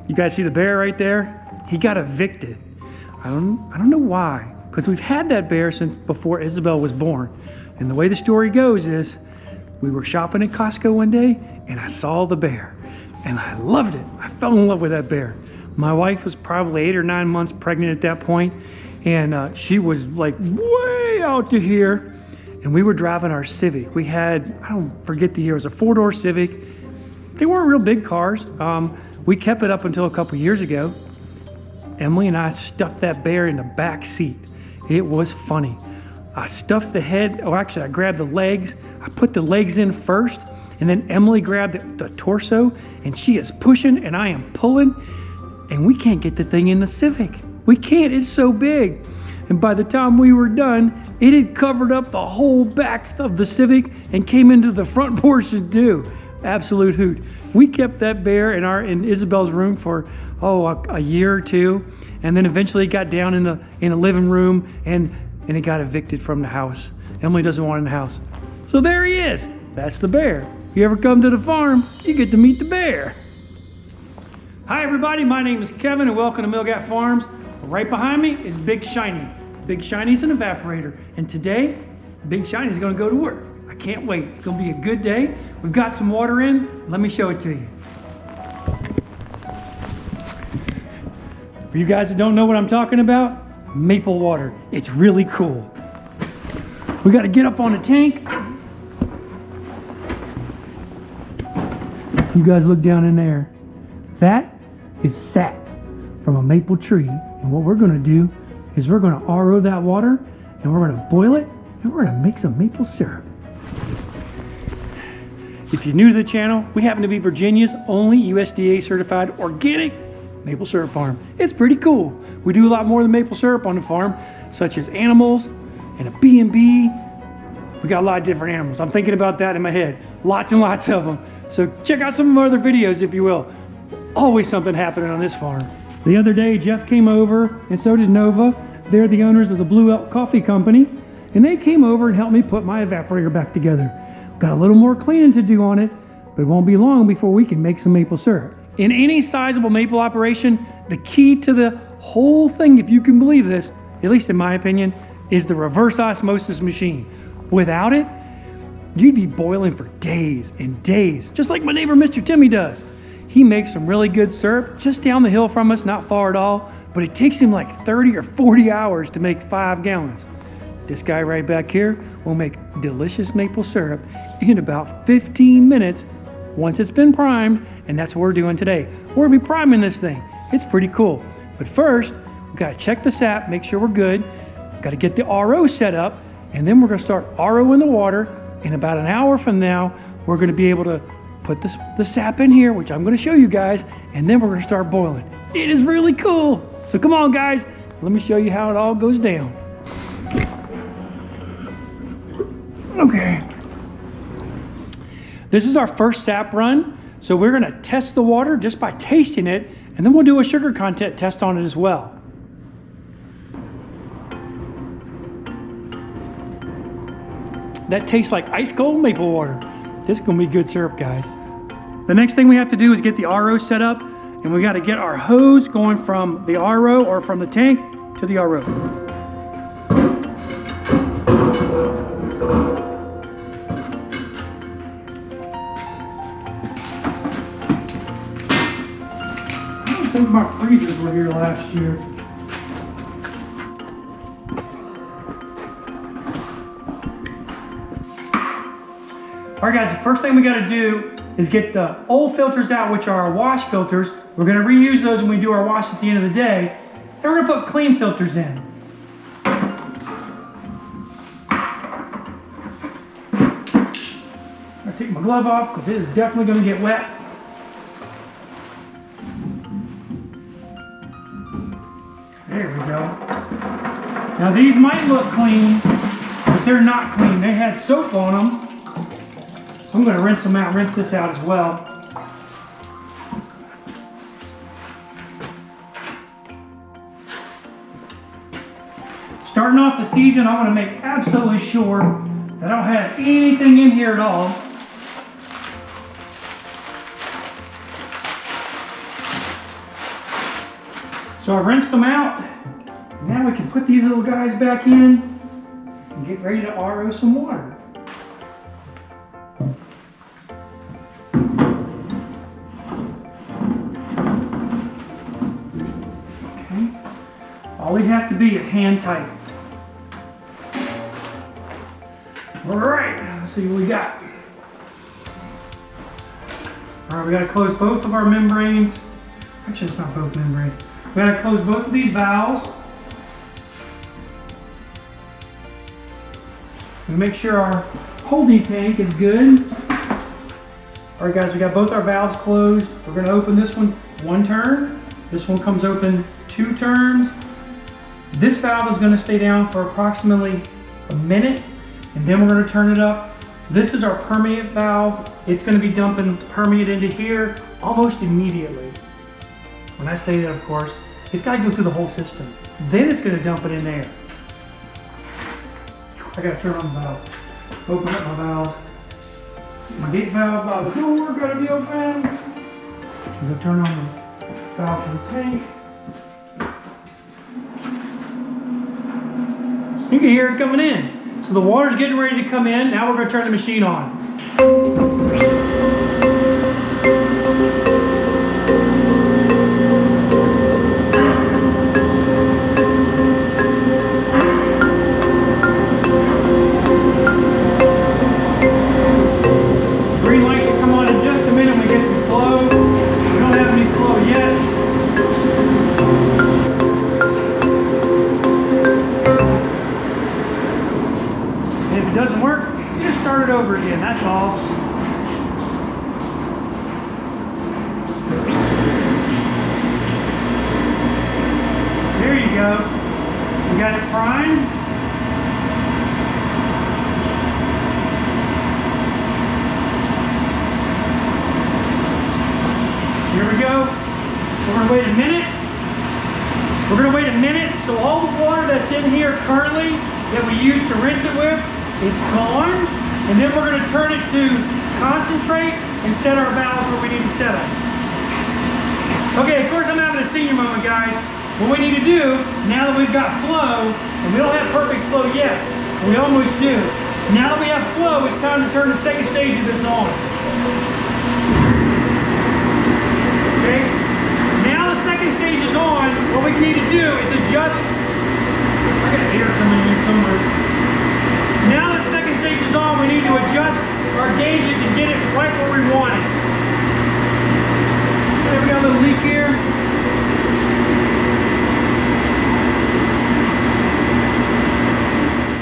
You guys see the bear right there? He got evicted. I don't know why, because we've had that bear since before Isabel was born. And the way the story goes is, we were shopping at Costco one day and I saw the bear and I loved it. I fell in love with that bear. My wife was probably 8 or 9 months pregnant at that point, and she was like way out to here. And we were driving our Civic. We had, I don't forget the year, it was a 4-door Civic. They weren't real big cars. We kept it up until a couple years ago. Emily and I stuffed that bear in the back seat. It was funny. I stuffed the head, or actually I grabbed the legs. I put the legs in first, and then Emily grabbed the torso, and she is pushing and I am pulling, and we can't get the thing in the Civic. We can't, it's so big. And by the time we were done, it had covered up the whole back of the Civic and came into the front portion too. Absolute hoot. We kept that bear in Isabel's room for a year or two, and then eventually it got down in the living room, and it got evicted from the house. Emily doesn't want it in the house. So there he is. That's the bear. If you ever come to the farm, you get to meet the bear. Hi everybody, my name is Kevin and welcome to Milgat Farms. Right behind me is Big Shiny. Big Shiny's an evaporator, and today, Big Shiny's gonna go to work. I can't wait. It's gonna be a good day. We've got some water in. Let me show it to you. For you guys that don't know what I'm talking about, maple water. It's really cool. We gotta get up on the tank. You guys look down in there. That is sap from a maple tree. And what we're gonna do is we're gonna RO that water and we're gonna boil it and we're gonna make some maple syrup. If you're new to the channel, we happen to be Virginia's only USDA Certified Organic maple syrup farm. It's pretty cool. We do a lot more than maple syrup on the farm, such as animals and a B&B. We got a lot of different animals. I'm thinking about that in my head. Lots and lots of them. So check out some of our other videos if you will. Always something happening on this farm. The other day, Jeff came over and so did Nova. They're the owners of the Blue Elk Coffee Company. And they came over and helped me put my evaporator back together. Got a little more cleaning to do on it, but it won't be long before we can make some maple syrup. In any sizable maple operation, the key to the whole thing, if you can believe this, at least in my opinion, is the reverse osmosis machine. Without it, you'd be boiling for days and days, just like my neighbor Mr. Timmy does. He makes some really good syrup just down the hill from us, not far at all, but it takes him like 30 or 40 hours to make 5 gallons. This guy right back here will make delicious maple syrup in about 15 minutes once it's been primed, and that's what we're doing today. We're gonna be priming this thing. It's pretty cool. But first, we gotta check the sap, make sure we're good. Gotta get the RO set up, and then we're gonna start RO in the water. In about an hour from now, we're gonna be able to put the sap in here, which I'm gonna show you guys, and then we're gonna start boiling. It is really cool. So come on guys, let me show you how it all goes down. Okay. This is our first sap run. So we're gonna test the water just by tasting it, and then we'll do a sugar content test on it as well. That tastes like ice cold maple water. This is gonna be good syrup, guys. The next thing we have to do is get the RO set up, and we gotta get our hose going from the RO or from the tank to the RO. I think my freezers were here last year. All right guys, the first thing we gotta do is get the old filters out, which are our wash filters. We're gonna reuse those when we do our wash at the end of the day. And we're gonna put clean filters in. I'm gonna take my glove off because it is definitely gonna get wet. There we go. Now these might look clean, but they're not clean. They had soap on them. I'm going to rinse them out, rinse this out as well. Starting off the season, I want to make absolutely sure that I don't have anything in here at all. So I rinsed them out. Now we can put these little guys back in and get ready to RO some water. Okay. All these have to be is hand tight. All right, let's see what we got. All right, we gotta close both of our membranes. Actually, it's not both membranes. We gotta close both of these valves. And make sure our holding tank is good. All right, guys, we got both our valves closed. We're gonna open this one turn. This one comes open 2 turns. This valve is gonna stay down for approximately a minute, and then we're gonna turn it up. This is our permeate valve. It's gonna be dumping permeate into here almost immediately. When I say that, of course, it's gotta go through the whole system. Then it's gonna dump it in there. I gotta turn on the valve. Open up my valve. My gate valve by the door gotta be open. I'm gonna turn on the valve for the tank. You can hear it coming in. So the water's getting ready to come in. Now we're gonna turn the machine on. Green light should come on in just a minute when we get some flow. We don't have any flow yet. And if it doesn't work, you just start it over again, that's all. There you go. We got it primed. Here we go. We're gonna wait a minute. We're gonna wait a minute so all the water that's in here currently that we used to rinse it with is gone. And then we're gonna turn it to concentrate and set our valves where we need to set them. Okay, of course I'm having a senior moment, guys. What we need to do, now that we've got flow, and we don't have perfect flow yet, we almost do. Now that we have flow, it's time to turn the second stage of this on. Okay? Now the second stage is on, what we need to do is adjust. I got air coming in here somewhere. Now that the second stage is on, we need to adjust our gauges and get it right where we want it. Okay, we got a little leak here.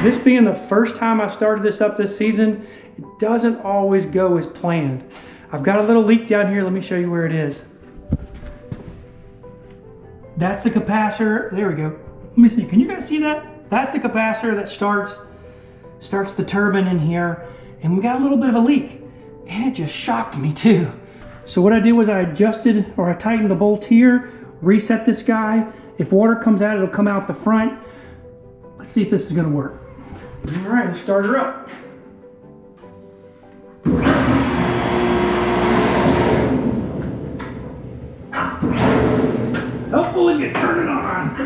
This being the first time I've started this up this season, it doesn't always go as planned. I've got a little leak down here. Let me show you where it is. That's the capacitor. There we go. Let me see. Can you guys see that? That's the capacitor that starts the turbine in here. And we got a little bit of a leak. And it just shocked me too. So what I did was I adjusted, or I tightened the bolt here, reset this guy. If water comes out, it'll come out the front. Let's see if this is gonna work. All right, let's start her up. Helpful if you turn it on.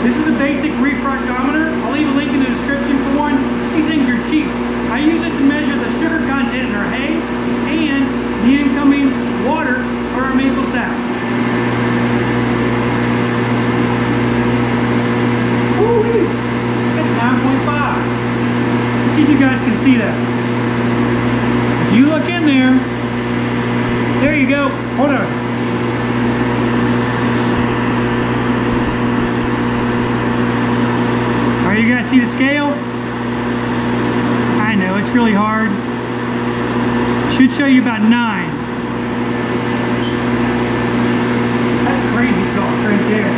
This is a basic refractometer. I'll leave a link in the description for one. These things are cheap. I use it to measure the sugar content in our hay and the incoming water for our maple sap. Woo-wee! That's 9.5. Let's see if you guys can see that. If you look in there you go. Hold on. You guys see the scale? I know, it's really hard. Should show you about 9. That's crazy talk right there.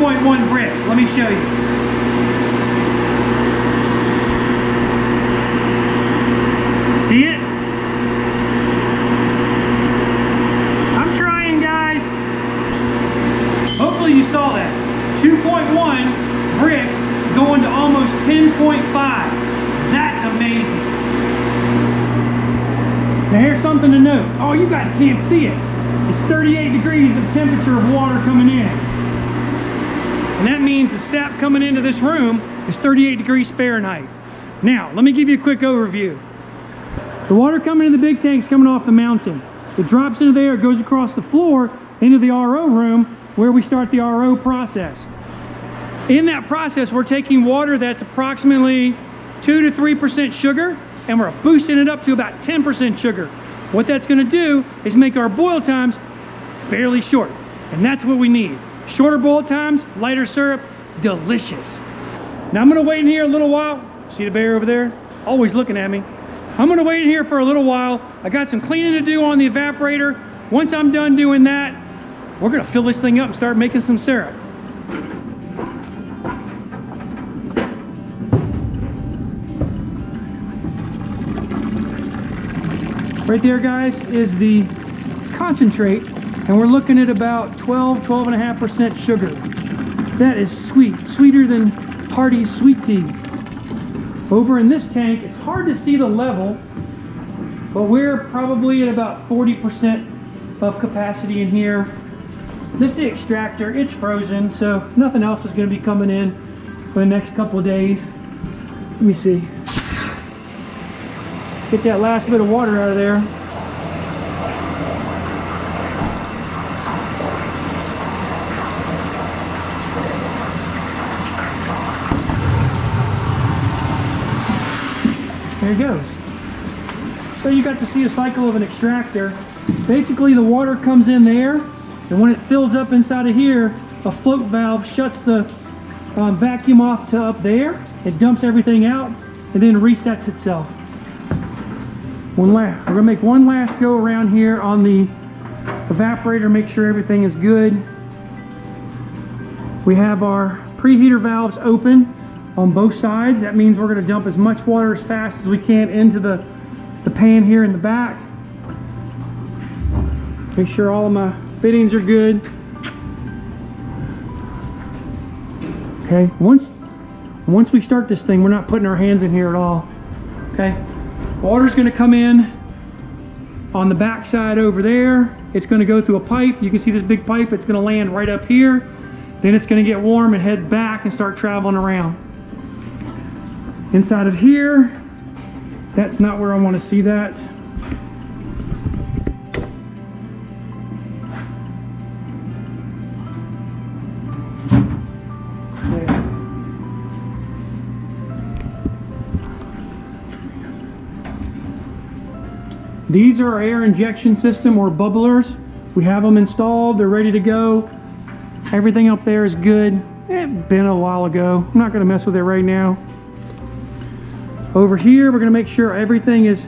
2.1 bricks. Let me show you. See it? I'm trying, guys. Hopefully you saw that. 2.1 bricks going to almost 10.5. That's amazing. Now here's something to note. Oh, you guys can't see it. It's 38 degrees of temperature of water coming in. And that means the sap coming into this room is 38 degrees Fahrenheit. Now, let me give you a quick overview. The water coming in the big tank's coming off the mountain. It drops into there, it goes across the floor into the RO room where we start the RO process. In that process, we're taking water that's approximately 2 to 3% sugar, and we're boosting it up to about 10% sugar. What that's gonna do is make our boil times fairly short, and that's what we need. Shorter boil times, lighter syrup, delicious. Now I'm gonna wait in here a little while. See the bear over there? Always looking at me. I'm gonna wait in here for a little while. I got some cleaning to do on the evaporator. Once I'm done doing that, we're gonna fill this thing up and start making some syrup. Right there, guys, is the concentrate, and we're looking at about 12.5% sugar. That is sweet, sweeter than Hardy's sweet tea. Over in this tank, it's hard to see the level, but we're probably at about 40% of capacity in here. This is the extractor. It's frozen, so nothing else is going to be coming in for the next couple of days. Let me see. Get that last bit of water out of there. There it goes. So you got to see a cycle of an extractor. Basically the water comes in there, and when it fills up inside of here, a float valve shuts the vacuum off to up there. It dumps everything out and then resets itself. We're gonna make one last go around here on the evaporator, make sure everything is good. We have our preheater valves open on both sides. That means we're gonna dump as much water as fast as we can into the pan here in the back. Make sure all of my fittings are good. Okay, once we start this thing, we're not putting our hands in here at all. Okay, water's gonna come in on the back side over there. It's gonna go through a pipe. You can see this big pipe. It's gonna land right up here. Then it's gonna get warm and head back and start traveling around. Inside of here, that's not where I want to see that. There. These are our air injection system or bubblers. We have them installed. They're ready to go. Everything up there is good. It's been a while ago. I'm not going to mess with it right now. Over here, we're going to make sure everything is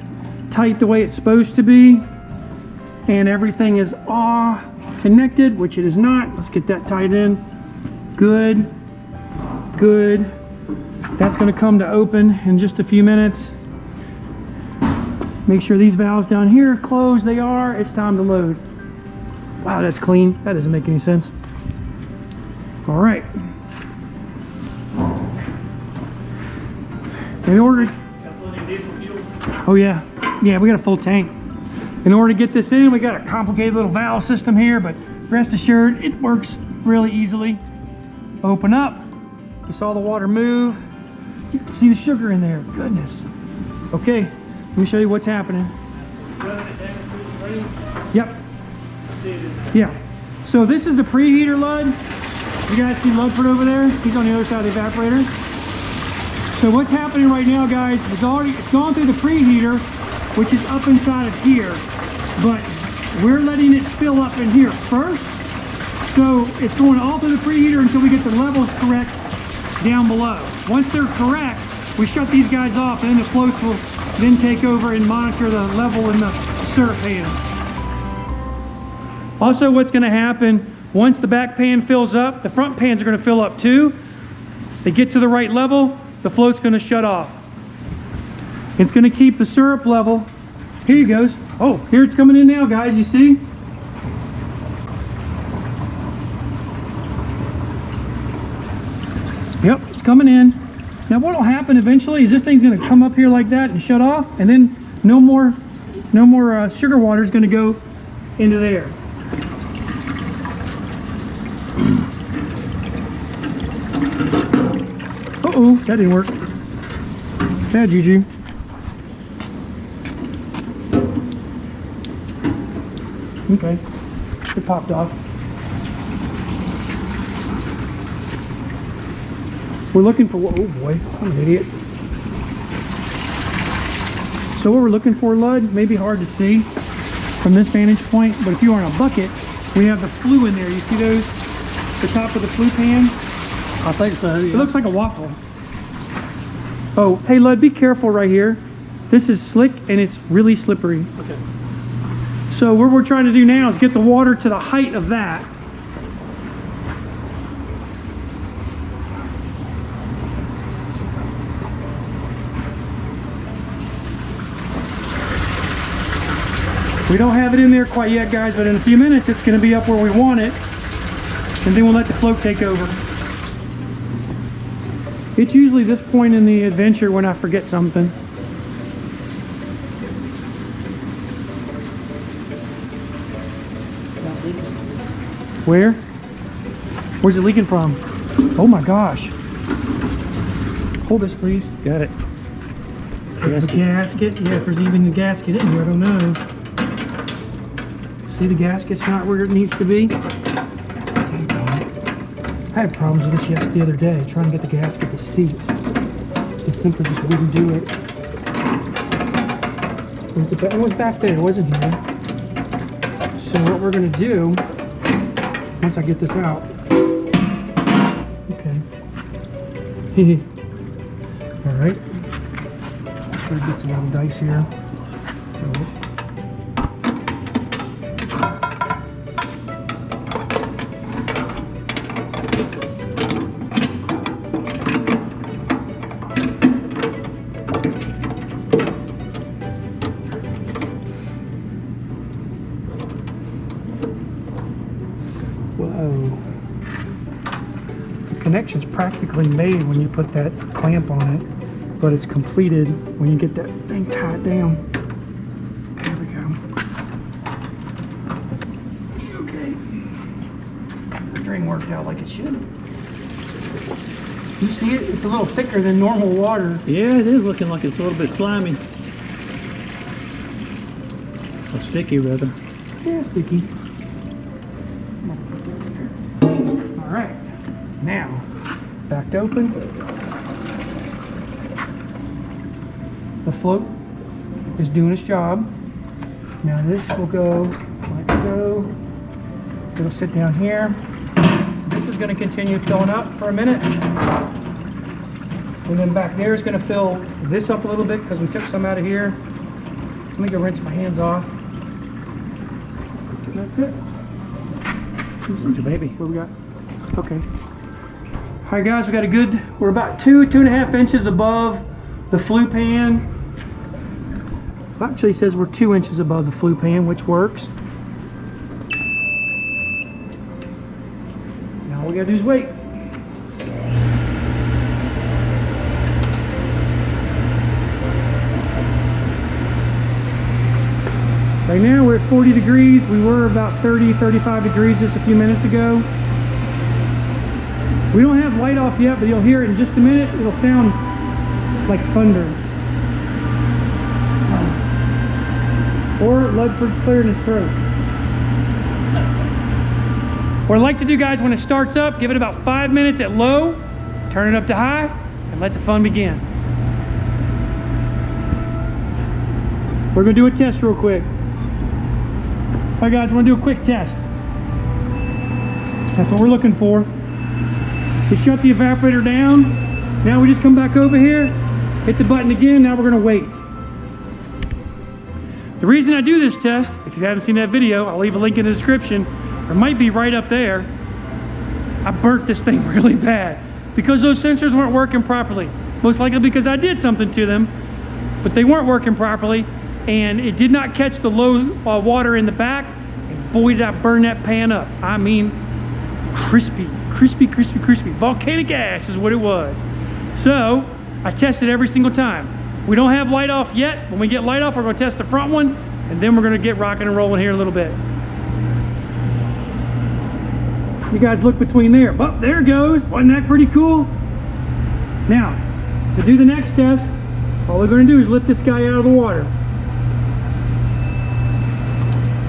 tight the way it's supposed to be, and everything is all connected, which it is not. Let's get that tied in. Good, good. That's going to come to open in just a few minutes. Make sure these valves down here are closed. They are. It's time to load. Wow, that's clean. That doesn't make any sense. All right. In order to, oh yeah, we got a full tank. In order to get this in, we got a complicated little valve system here, but rest assured, it works really easily. Open up. You saw the water move. You can see the sugar in there. Goodness. Okay, let me show you what's happening. Yep. Yeah. So this is the preheater Lud. You guys see Ludford over there? He's on the other side of the evaporator. So what's happening right now, guys, it's gone through the preheater, which is up inside of here, but we're letting it fill up in here first. So it's going all through the preheater until we get the levels correct down below. Once they're correct, we shut these guys off, and then the floats will then take over and monitor the level in the syrup pan. Also, what's going to happen Once the back pan fills up, the front pans are going to fill up too. They get to the right level, the float's going to shut off. It's going to keep the syrup level. Here he goes. Oh, here it's coming in now, guys, you see? Yep, it's coming in. Now what will happen eventually is this thing's going to come up here like that and shut off, and then no more sugar water is going to go into there. Uh-oh, that didn't work. Bad juju. Okay, it popped off. We're looking for what? Oh boy, I'm an idiot. So what we're looking for, Lud, may be hard to see from this vantage point, but if you are in a bucket, we have the flue in there. You see those? The top of the flue pan? I think so, yeah. It looks like a waffle. Oh, hey Lud, be careful right here. This is slick and it's really slippery. Okay. So what we're trying to do now is get the water to the height of that. We don't have it in there quite yet, guys, but in a few minutes it's going to be up where we want it, and then we'll let the float take over. It's usually this point in the adventure when I forget something. Where? Where's it leaking from? Oh my gosh. Hold this, please. Got it. The gasket. Yeah, if there's even a gasket in here, I don't know. See, the gasket's not where it needs to be. I had problems with this the other day, trying to get the gasket to seat. It simply just wouldn't do it. It was back there, it wasn't here. So what we're going to do, once I get this out, okay. All right. Try to get some little dice here. Whoa. The connection's practically made when you put that clamp on it, but it's completed when you get that thing tied down. There we go. Okay. The string worked out like it should. You see it? It's a little thicker than normal water. Yeah, it is looking like it's a little bit slimy. Or sticky, rather. Yeah, sticky. All right, now back to open. The float is doing its job. Now this will go like so. It'll sit down here. This is going to continue filling up for a minute. And then back there is going to fill this up a little bit because we took some out of here. Let me go rinse my hands off. And that's it. Where's your baby? What we got? Okay. All right, guys, we're about 2.5 inches above the flue pan. Actually, it says we're 2 inches above the flue pan, which works. Now all we gotta do is wait. Right now we're at 40 degrees. We were about 30, 35 degrees just a few minutes ago. We don't have light off yet, but you'll hear it in just a minute. It'll sound like thunder. Or Ludford clearing his throat. What I like to do, guys, when it starts up, give it about 5 minutes at low, turn it up to high, and let the fun begin. We're gonna do a test real quick. All right, guys, we're gonna do a quick test. That's what we're looking for. We shut the evaporator down. Now we just come back over here, hit the button again. Now we're gonna wait. The reason I do this test, if you haven't seen that video, I'll leave a link in the description, or it might be right up there. I burnt this thing really bad because those sensors weren't working properly. Most likely because I did something to them, but they weren't working properly, and it did not catch the low water in the back, and boy did I burn that pan up. I mean, crispy, crispy, crispy, crispy. Volcanic ash is what it was. So I tested every single time. We don't have light off yet. When we get light off, we're going to test the front one, and then we're going to get rocking and rolling here in a little bit. You guys look between there. Oh, there it goes. Wasn't that pretty cool? Now, to do the next test, all we're going to do is lift this guy out of the water.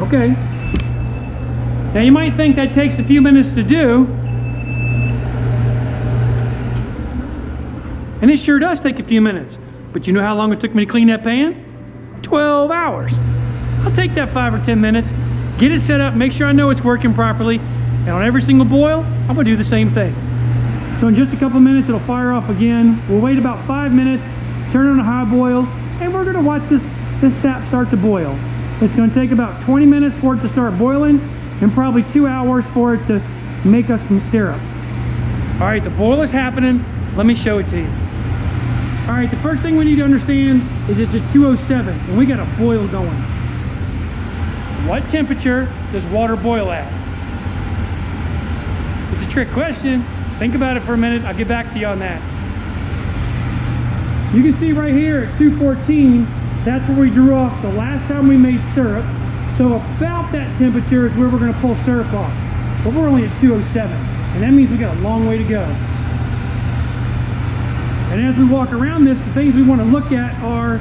Okay. Now you might think that takes a few minutes to do, and it sure does take a few minutes. But you know how long it took me to clean that pan? 12 hours. I'll take that 5 or 10 minutes, get it set up, make sure I know it's working properly, and on every single boil, I'm gonna do the same thing. So in just a couple minutes, it'll fire off again. We'll wait about 5 minutes, turn it on a high boil, and we're gonna watch this sap start to boil. It's gonna take about 20 minutes for it to start boiling, and probably 2 hours for it to make us some syrup. All right, the boil is happening. Let me show it to you. All right, the first thing we need to understand is it's at 207, and we got a boil going. What temperature does water boil at? It's a trick question. Think about it for a minute. I'll get back to you on that. You can see right here at 214, that's where we drew off the last time we made syrup. So about that temperature is where we're going to pull syrup off. But we're only at 207, and that means we got a long way to go. And as we walk around this, the things we want to look at are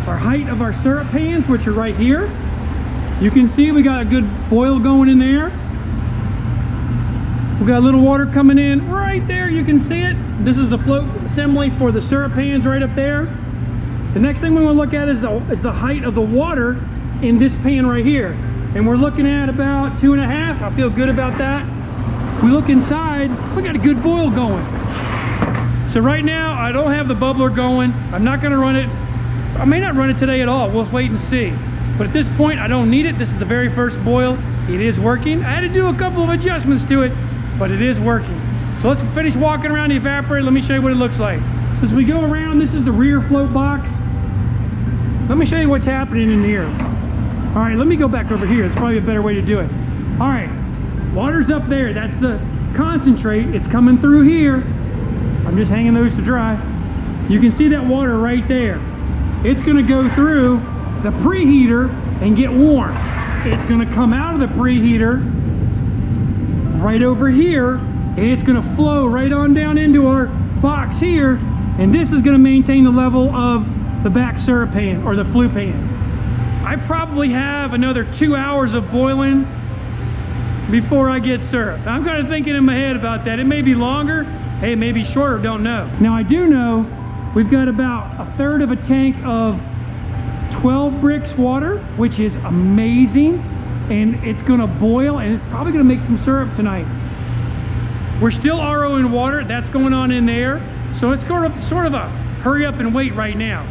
our height of our syrup pans, which are right here. You can see we got a good boil going in there. We got a little water coming in right there. You can see it. This is the float assembly for the syrup pans right up there. The next thing we want to look at is the height of the water in this pan right here. And we're looking at about 2.5. I feel good about that. We look inside, we got a good boil going. So right now, I don't have the bubbler going. I'm not gonna run it. I may not run it today at all. We'll wait and see. But at this point, I don't need it. This is the very first boil. It is working. I had to do a couple of adjustments to it, but it is working. So let's finish walking around the evaporator. Let me show you what it looks like. So as we go around, this is the rear float box. Let me show you what's happening in here. All right, let me go back over here. It's probably a better way to do it. All right, water's up there. That's the concentrate. It's coming through here. I'm just hanging those to dry. You can see that water right there. It's gonna go through the preheater and get warm. It's gonna come out of the preheater right over here, and it's gonna flow right on down into our box here, and this is gonna maintain the level of the back syrup pan, or the flue pan. I probably have another 2 hours of boiling before I get syrup. I'm kind of thinking in my head about that. It may be longer, hey, it may be shorter, don't know. Now I do know we've got about 1/3 of a tank of 12 bricks water, which is amazing, and it's gonna boil, and it's probably gonna make some syrup tonight. We're still ROing water, that's going on in there, so it's sort of a hurry up and wait right now.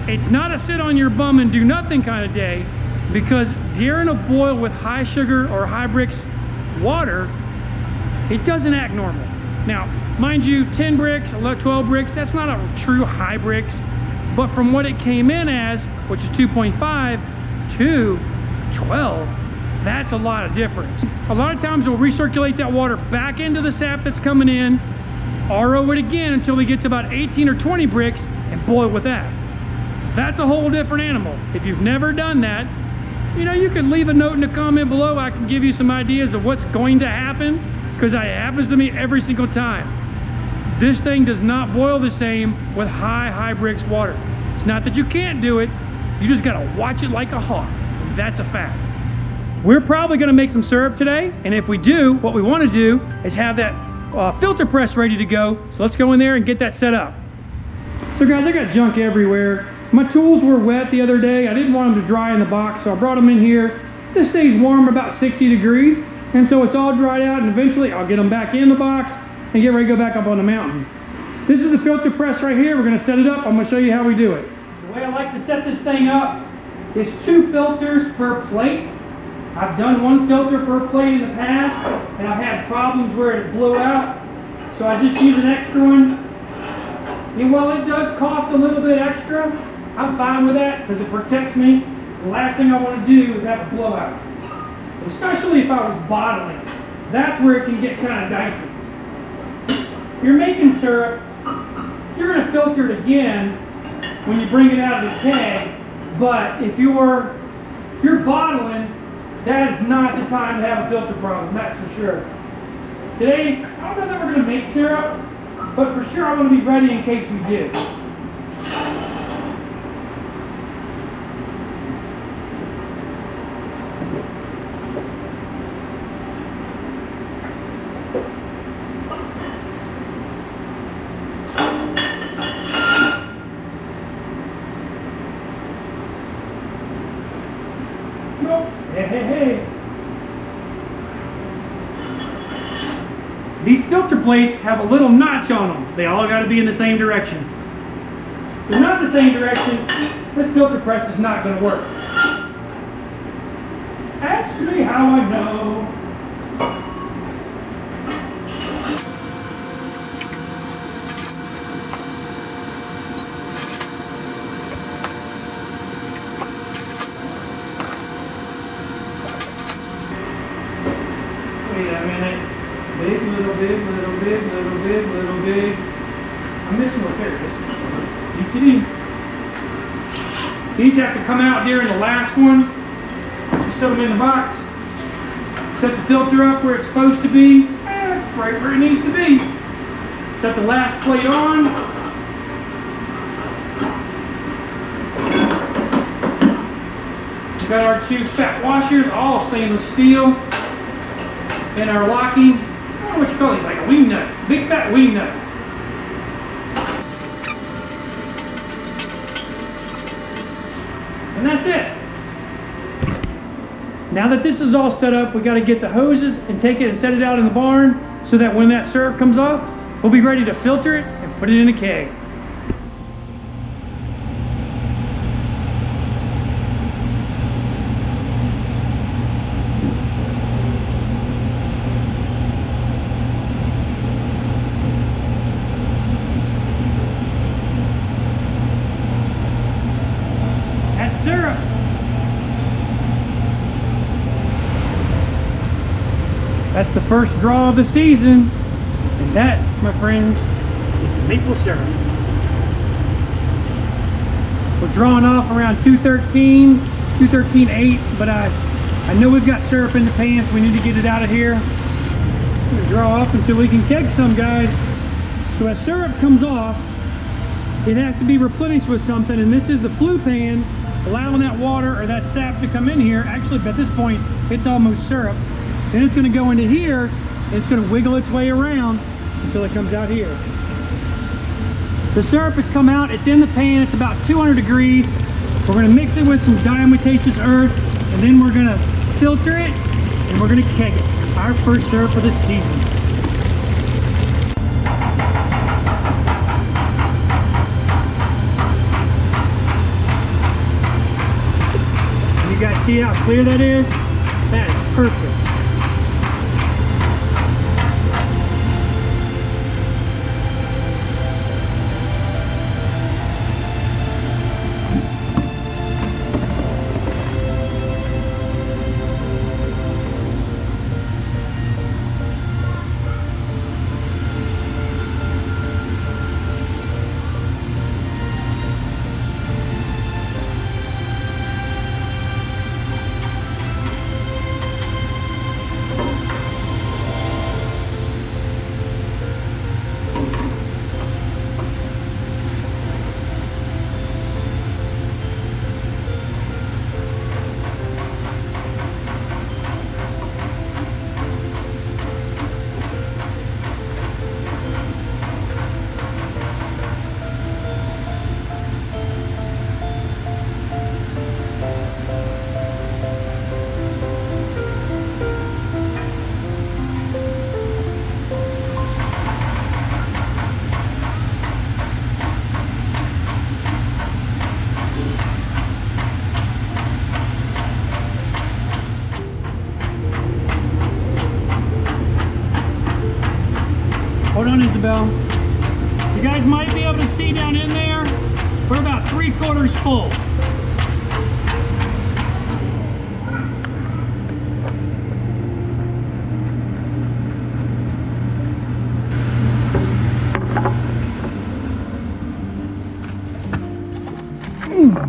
It's not a sit on your bum and do nothing kind of day, because during a boil with high sugar or high bricks water, it doesn't act normal. Now, mind you, 10 bricks, 12 bricks, that's not a true high bricks, but from what it came in as, which is 2.5 to 12, that's a lot of difference. A lot of times we'll recirculate that water back into the sap that's coming in, RO it again until we get to about 18 or 20 bricks and boil with that. That's a whole different animal. If you've never done that, you know, you can leave a note in the comment below. I can give you some ideas of what's going to happen, because it happens to me every single time. This thing does not boil the same with high bricks water. It's not that you can't do it, you just gotta watch it like a hawk. That's a fact. We're probably gonna make some syrup today, and if we do, what we wanna do is have that filter press ready to go. So let's go in there and get that set up. So guys, I got junk everywhere. My tools were wet the other day. I didn't want them to dry in the box, so I brought them in here. This stays warm about 60 degrees, and so it's all dried out, and eventually I'll get them back in the box and get ready to go back up on the mountain. This is the filter press right here. We're gonna set it up. I'm gonna show you how we do it. The way I like to set this thing up is 2 filters per plate. I've done one filter per plate in the past, and I've had problems where it blew out. So I just use an extra one. And while it does cost a little bit extra, I'm fine with that because it protects me. The last thing I want to do is have a blowout. Especially if I was bottling. That's where it can get kind of dicey. If you're making syrup, you're going to filter it again when you bring it out of the keg. But if you're bottling, that is not the time to have a filter problem, that's for sure. Today, I don't know that we're going to make syrup, but for sure I want to be ready in case we do. Hey. These filter plates have a little notch on them. They all got to be in the same direction. If they're not in the same direction, this filter press is not going to work. Ask me how I know. Wait a minute. Big, little, big, little, big, little, big, little, big. I'm missing what there is. GTD. These have to come out during the last one. Just set them in the box. Set the filter up where it's supposed to be. That's right where it needs to be. Set the last plate on. We've got our two fat washers, all stainless steel. And our locking, I don't know what you call these, like a wing nut, big fat wing nut. And that's it. Now that this is all set up, we got to get the hoses and take it and set it out in the barn so that when that syrup comes off, we'll be ready to filter it and put it in a keg. Syrup. That's the first draw of the season, and that, my friends, is maple syrup. We're drawing off around 213, 213.8, but I know we've got syrup in the pan, so we need to get it out of here. I'm gonna draw off until we can keg some, guys. So as syrup comes off, it has to be replenished with something, and this is the flue pan, allowing that water or that sap to come in here. Actually, at this point, it's almost syrup. Then it's going to go into here, and it's going to wiggle its way around until it comes out here. The syrup has come out. It's in the pan. It's about 200 degrees. We're going to mix it with some diatomaceous earth, and then we're going to filter it, and we're going to keg it. Our first syrup of the season. You guys see how clear that is? That is perfect. Hold on, Isabel. You guys might be able to see down in there. We're about 3/4 full.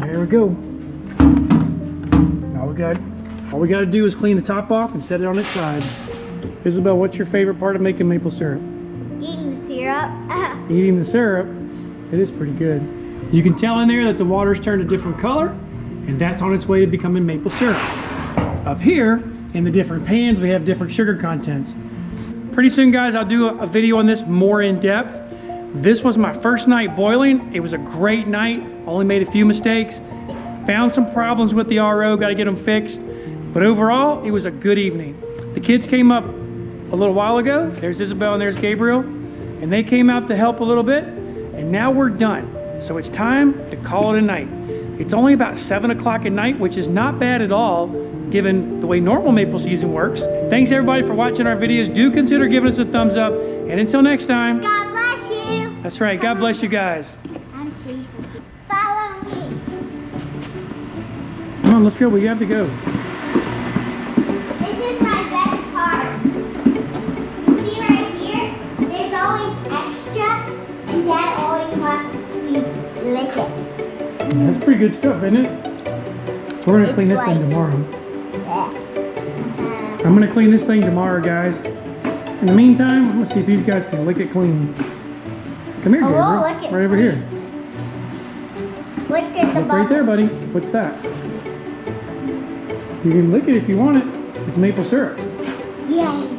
There we go. All we got to do is clean the top off and set it on its side. Isabel, what's your favorite part of making maple syrup? Eating the syrup. Eating the syrup. It is pretty good. You can tell in there that the water's turned a different color, and that's on its way to becoming maple syrup. Up here, in the different pans, we have different sugar contents. Pretty soon, guys, I'll do a video on this more in depth. This was my first night boiling. It was a great night. Only made a few mistakes. Found some problems with the RO, got to get them fixed. But overall, it was a good evening. The kids came up a little while ago. There's Isabel and there's Gabriel. And they came out to help a little bit. And now we're done. So it's time to call it a night. It's only about 7 o'clock at night, which is not bad at all, given the way normal maple season works. Thanks everybody for watching our videos. Do consider giving us a thumbs up. And until next time. God bless you. That's right. God bless you guys. I'm Cecil. Follow me. Come on, let's go. We have to go. This is my best part. You see right here? There's always extra, and Dad always wants me to lick it. That's pretty good stuff, isn't it? We're going to clean this thing tomorrow. I'm going to clean this thing tomorrow, guys. In the meantime, I'm going to see if these guys can lick it clean. Come here, Gabriel. we'll lick it right over here. Look at the Look bubble. right there, buddy. What's that? You can lick it if you want it. It's maple syrup. Yay.